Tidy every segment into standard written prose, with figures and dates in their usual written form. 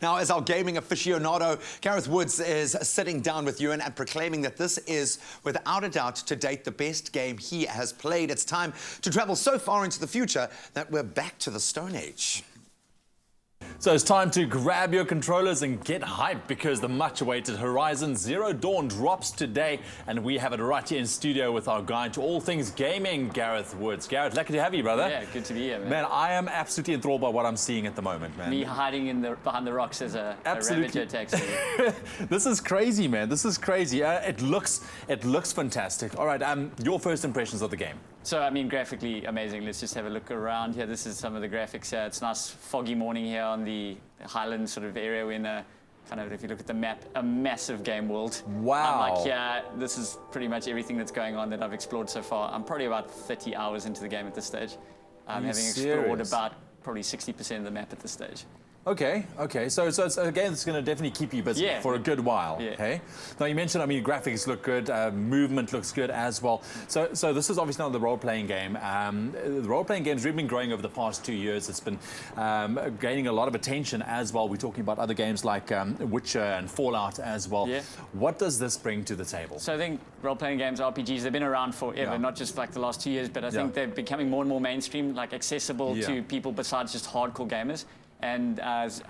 Now, as our gaming aficionado, Gareth Woods is sitting down with Ewan and proclaiming that this is, without a doubt, to date, the best game he has played. It's time to travel so far into the future that we're back to the Stone Age. So it's time to grab your controllers and get hyped because the much-awaited Horizon Zero Dawn drops today, and we have it right here in studio with our guide to all things gaming, Gareth Woods. Gareth, lucky to have you, brother. Yeah, good to be here, man. Man, I am absolutely enthralled by what I'm seeing at the moment, man. Me hiding behind the rocks as a Ravager taxi. This is crazy, man. This is crazy. It looks fantastic. All right, your first impressions of the game. So, I mean, graphically amazing. Let's just have a look around here. This is some of the graphics here. It's a nice foggy morning here on the Highland sort of area. We're in a kind of, if you look at the map, a massive game world. Wow. I'm like, yeah, this is pretty much everything that's going on that I've explored so far. I'm probably about 30 hours into the game at this stage. Having explored about probably 60% of the map at this stage. Okay. So it's a game that's going to definitely keep you busy for a good while. Yeah. Okay. Now you mentioned, I mean, graphics look good, movement looks good as well. So this is obviously not the role-playing game. The role-playing game's really been growing over the past 2 years. It's been gaining a lot of attention as well. We're talking about other games like Witcher and Fallout as well. Yeah. What does this bring to the table? So I think role-playing games, RPGs, they've been around forever, not just like the last 2 years, but I think they're becoming more and more mainstream, like accessible to people besides just hardcore gamers. And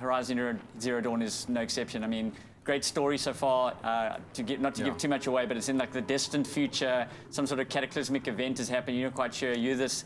Horizon Zero Dawn is no exception. I mean, great story so far. Not to give too much away, but it's in like the distant future. Some sort of cataclysmic event is happening. You're not quite sure. You're this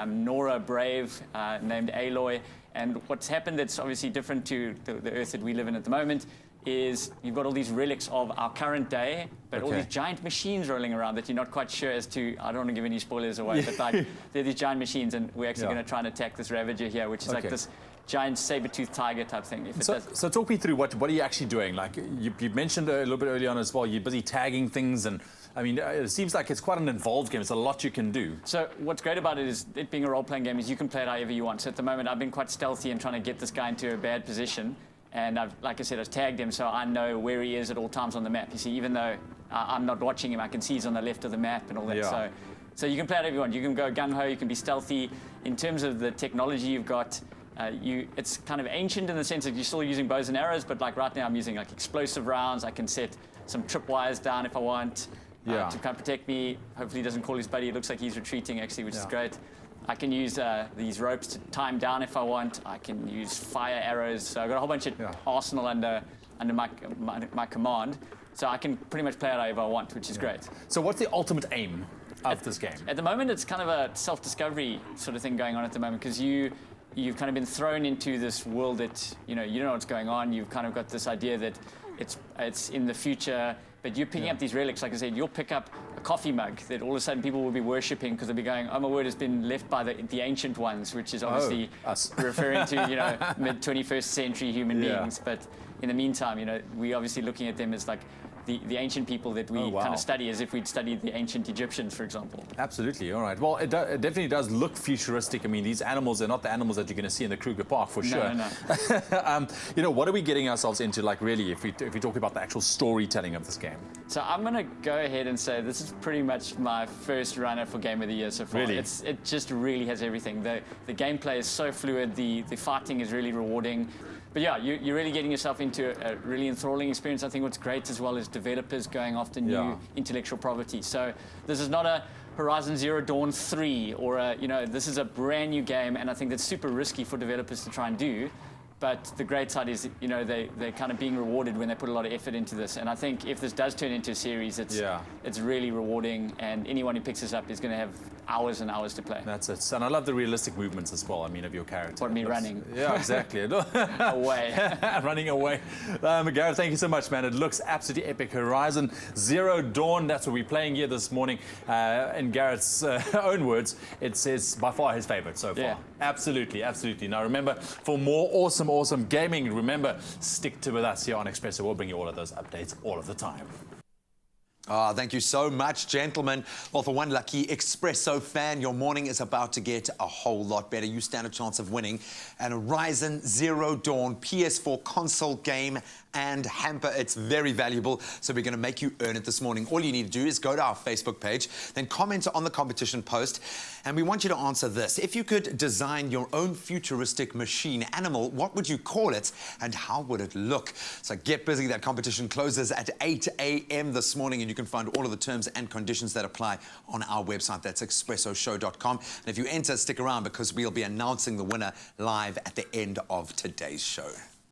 Nora brave named Aloy. And what's happened that's obviously different to the Earth that we live in at the moment is you've got all these relics of our current day, but all these giant machines rolling around that you're not quite sure as to, I don't want to give any spoilers away, but like they're these giant machines, and we're actually going to try and attack this Ravager here, which is like this giant saber-toothed tiger type thing. So talk me through what are you actually doing? Like you mentioned a little bit earlier on as well, you're busy tagging things, and I mean, it seems like it's quite an involved game. It's a lot you can do. So what's great about it is it being a role-playing game is you can play it however you want. So at the moment, I've been quite stealthy and trying to get this guy into a bad position. And like I said, I've tagged him so I know where he is at all times on the map. You see, even though I'm not watching him, I can see he's on the left of the map and all that. So you can play it however you want. You can go gung-ho, you can be stealthy. In terms of the technology you've got, it's kind of ancient in the sense that you're still using bows and arrows, but like right now I'm using like explosive rounds. I can set some tripwires down if I want to kind of protect me. Hopefully he doesn't call his buddy. It looks like he's retreating actually, which is great. I can use these ropes to tie him down if I want. I can use fire arrows. So I've got a whole bunch of arsenal under my command. So I can pretty much play it however I want, which is great. So what's the ultimate aim of this game? At the moment, it's kind of a self-discovery sort of thing going on at the moment, because you've kind of been thrown into this world that, you don't know what's going on. You've kind of got this idea that it's in the future, but you're picking up these relics. Like I said, you'll pick up a coffee mug that all of a sudden people will be worshipping because they'll be going, oh my word, it's been left by the ancient ones, which is obviously referring to, mid-21st century human beings. But in the meantime, we're obviously looking at them as like the ancient people that we kind of study as if we'd studied the ancient Egyptians, for example. Absolutely. All right. Well, it definitely does look futuristic. I mean, these animals are not the animals that you're going to see in the Kruger Park, for sure. No. What are we getting ourselves into, like, really, if we talk about the actual storytelling of this game? So I'm going to go ahead and say this is pretty much my first runner for Game of the Year so far. Really? It just really has everything. The gameplay is so fluid. The fighting is really rewarding. But yeah, you're really getting yourself into a really enthralling experience. I think what's great as well is developers going after new intellectual property. So this is not a Horizon Zero Dawn 3 or this is a brand new game, and I think that's super risky for developers to try and do. But the great side is, they're kind of being rewarded when they put a lot of effort into this. And I think if this does turn into a series, it's really rewarding, and anyone who picks this up is going to have hours and hours to play. That's it. And I love the realistic movements as well, I mean, of your character. What, me running? Yeah, exactly. Away. Running away. Gareth, thank you so much, man. It looks absolutely epic. Horizon Zero Dawn, that's what we're playing here this morning. In Gareth's own words, it says by far his favorite so far. Absolutely. Now remember, for more awesome gaming, remember, stick with us here on Expresso. We'll bring you all of those updates all of the time. Oh, thank you so much, gentlemen. Well, for one lucky Expresso fan, your morning is about to get a whole lot better. You stand a chance of winning an Horizon Zero Dawn PS4 console game and hamper. It's very valuable, so we're going to make you earn it this morning. All you need to do is go to our Facebook page, then comment on the competition post, and we want you to answer this. If you could design your own futuristic machine animal, what would you call it, and how would it look? So get busy. That competition closes at 8 a.m. this morning, and you can find all of the terms and conditions that apply on our website. That's expressoshow.com. And if you enter, stick around because we'll be announcing the winner live at the end of today's show.